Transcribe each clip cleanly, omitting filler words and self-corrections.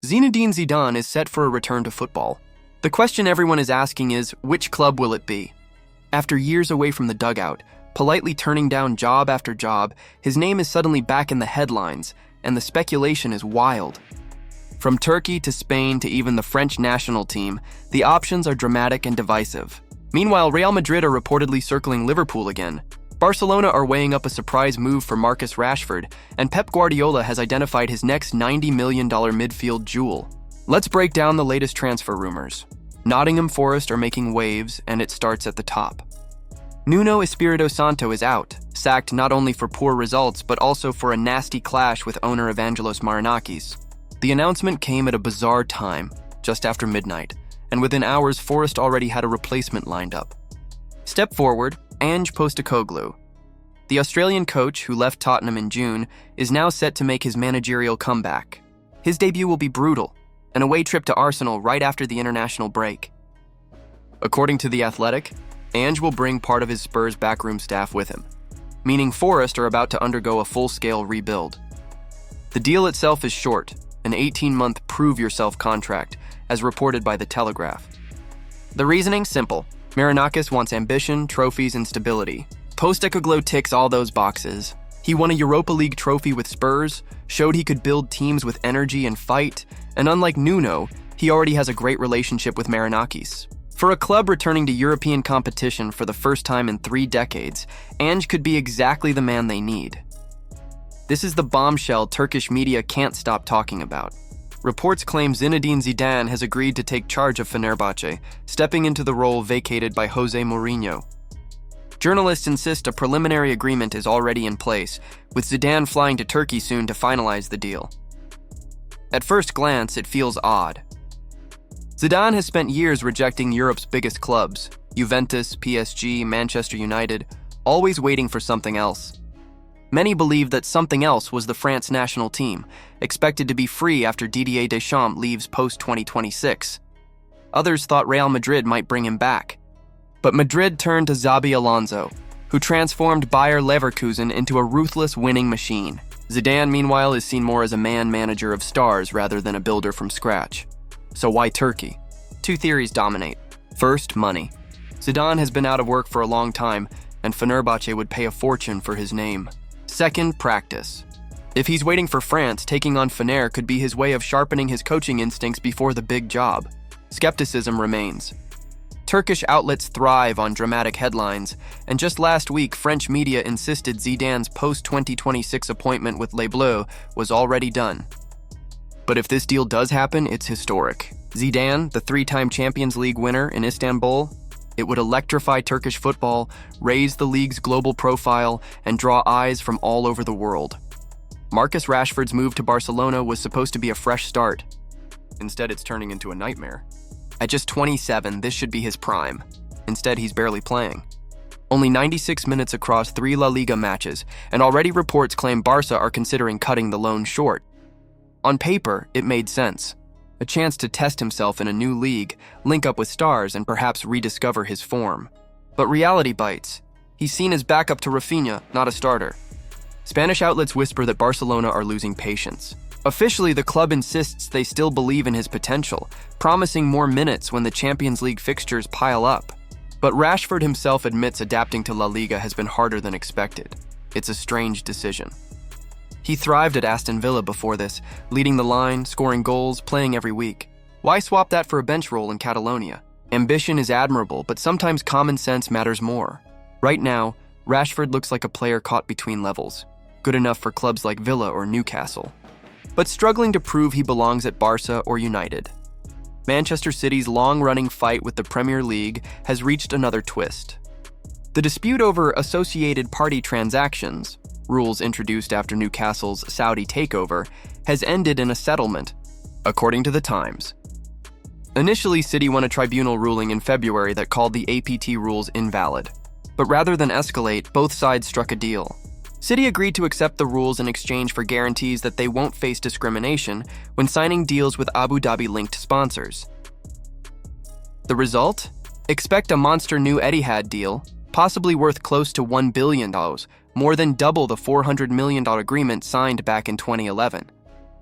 Zinedine Zidane is set for a return to football. The question everyone is asking is, which club will it be? After years away from the dugout, politely turning down job after job, his name is suddenly back in the headlines, and the speculation is wild. From Turkey to Spain to even the French national team, the options are dramatic and divisive. Meanwhile, Real Madrid are reportedly circling Liverpool again. Barcelona are weighing up a surprise move for Marcus Rashford, and Pep Guardiola has identified his next $90 million midfield jewel. Let's break down the latest transfer rumors. Nottingham Forest are making waves, and it starts at the top. Nuno Espírito Santo is out, sacked not only for poor results but also for a nasty clash with owner Evangelos Marinakis. The announcement came at a bizarre time, just after midnight, and within hours Forest already had a replacement lined up. Step forward, Ange Postecoglou. The Australian coach, who left Tottenham in June, is now set to make his managerial comeback. His debut will be brutal, an away trip to Arsenal right after the international break. According to The Athletic, Ange will bring part of his Spurs backroom staff with him, meaning Forest are about to undergo a full-scale rebuild. The deal itself is short, an 18-month prove-yourself contract, as reported by The Telegraph. The reasoning simple. Marinakis wants ambition, trophies, and stability. Postecoglou ticks all those boxes. He won a Europa League trophy with Spurs, showed he could build teams with energy and fight, and unlike Nuno, he already has a great relationship with Marinakis. For a club returning to European competition for the first time in 3 decades, Ange could be exactly the man they need. This is the bombshell Turkish media can't stop talking about. Reports claim Zinedine Zidane has agreed to take charge of Fenerbahce, stepping into the role vacated by Jose Mourinho. Journalists insist a preliminary agreement is already in place, with Zidane flying to Turkey soon to finalize the deal. At first glance, it feels odd. Zidane has spent years rejecting Europe's biggest clubs, Juventus, PSG, Manchester United, always waiting for something else. Many believe that something else was the France national team, expected to be free after Didier Deschamps leaves post-2026. Others thought Real Madrid might bring him back. But Madrid turned to Xabi Alonso, who transformed Bayer Leverkusen into a ruthless winning machine. Zidane, meanwhile, is seen more as a man-manager of stars rather than a builder from scratch. So why Turkey? 2 theories dominate. First, money. Zidane has been out of work for a long time, and Fenerbahce would pay a fortune for his name. Second, practice. If he's waiting for France, taking on Fener could be his way of sharpening his coaching instincts before the big job. Skepticism remains. Turkish outlets thrive on dramatic headlines, and just last week, French media insisted Zidane's post-2026 appointment with Les Bleus was already done. But if this deal does happen, it's historic. Zidane, the 3-time Champions League winner in Istanbul, it would electrify Turkish football, raise the league's global profile, and draw eyes from all over the world. Marcus Rashford's move to Barcelona was supposed to be a fresh start. Instead, it's turning into a nightmare. At just 27, this should be his prime. Instead, he's barely playing. Only 96 minutes across 3 La Liga matches, and already reports claim Barca are considering cutting the loan short. On paper, it made sense. A chance to test himself in a new league, link up with stars, and perhaps rediscover his form. But reality bites. He's seen as backup to Rafinha, not a starter. Spanish outlets whisper that Barcelona are losing patience. Officially, the club insists they still believe in his potential, promising more minutes when the Champions League fixtures pile up. But Rashford himself admits adapting to La Liga has been harder than expected. It's a strange decision. He thrived at Aston Villa before this, leading the line, scoring goals, playing every week. Why swap that for a bench role in Catalonia? Ambition is admirable, but sometimes common sense matters more. Right now, Rashford looks like a player caught between levels, good enough for clubs like Villa or Newcastle, but struggling to prove he belongs at Barca or United. Manchester City's long-running fight with the Premier League has reached another twist. The dispute over associated party transactions, rules introduced after Newcastle's Saudi takeover, has ended in a settlement, according to The Times. Initially, City won a tribunal ruling in February that called the APT rules invalid. But rather than escalate, both sides struck a deal. City agreed to accept the rules in exchange for guarantees that they won't face discrimination when signing deals with Abu Dhabi-linked sponsors. The result? Expect a monster new Etihad deal, possibly worth close to $1 billion, more than double the $400 million agreement signed back in 2011.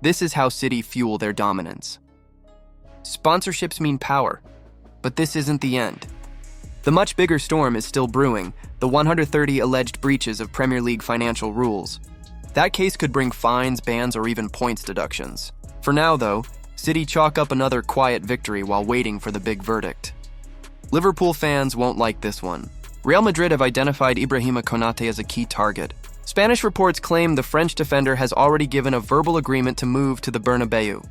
This is how City fuel their dominance. Sponsorships mean power, but this isn't the end. The much bigger storm is still brewing, the 130 alleged breaches of Premier League financial rules. That case could bring fines, bans, or even points deductions. For now, though, City chalk up another quiet victory while waiting for the big verdict. Liverpool fans won't like this one. Real Madrid have identified Ibrahima Konate as a key target. Spanish reports claim the French defender has already given a verbal agreement to move to the Bernabeu.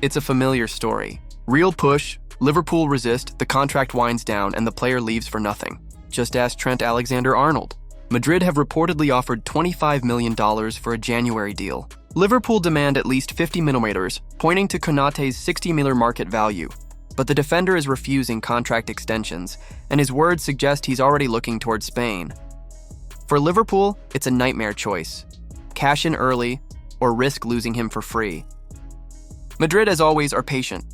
It's a familiar story. Real push, Liverpool resist, the contract winds down, and the player leaves for nothing. Just ask Trent Alexander-Arnold. Madrid have reportedly offered $25 million for a January deal. Liverpool demand at least 50 millimeters, pointing to Konate's 60 million market value. But the defender is refusing contract extensions, and his words suggest he's already looking towards Spain. For Liverpool, it's a nightmare choice. Cash in early, or risk losing him for free. Madrid, as always, are patient.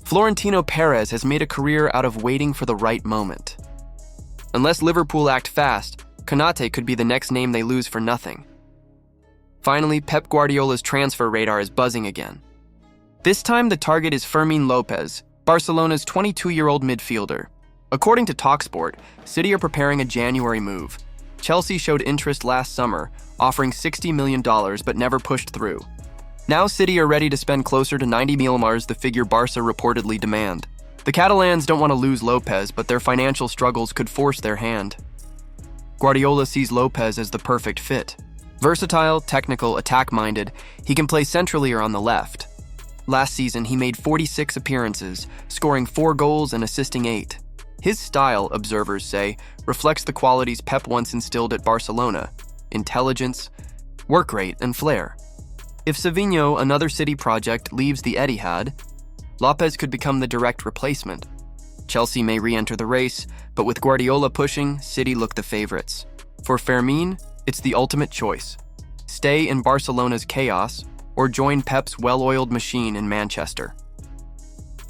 Florentino Perez has made a career out of waiting for the right moment. Unless Liverpool act fast, Konate could be the next name they lose for nothing. Finally, Pep Guardiola's transfer radar is buzzing again. This time, the target is Fermín López, Barcelona's 22-year-old midfielder. According to TalkSport, City are preparing a January move. Chelsea showed interest last summer, offering $60 million but never pushed through. Now City are ready to spend closer to 90 million, the figure Barca reportedly demand. The Catalans don't want to lose Lopez, but their financial struggles could force their hand. Guardiola sees Lopez as the perfect fit. Versatile, technical, attack-minded, he can play centrally or on the left. Last season, he made 46 appearances, scoring 4 goals and assisting 8. His style, observers say, reflects the qualities Pep once instilled at Barcelona: intelligence, work rate, and flair. If Savinho, another City project, leaves the Etihad, Lopez could become the direct replacement. Chelsea may re-enter the race, but with Guardiola pushing, City look the favorites. For Fermín, it's the ultimate choice. Stay in Barcelona's chaos, or join Pep's well-oiled machine in Manchester.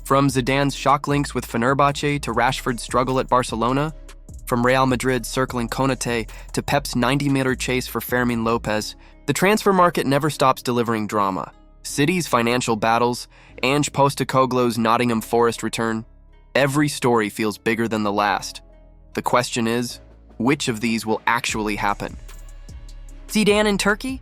From Zidane's shock links with Fenerbahce to Rashford's struggle at Barcelona, from Real Madrid circling Konate to Pep's 90-meter chase for Fermín López, the transfer market never stops delivering drama. City's financial battles, Ange Postecoglou's Nottingham Forest return, every story feels bigger than the last. The question is, which of these will actually happen? Zidane in Turkey?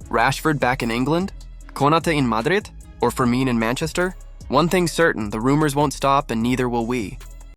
Rashford back in England? Konate in Madrid? Or Fermín in Manchester? One thing's certain, the rumors won't stop and neither will we.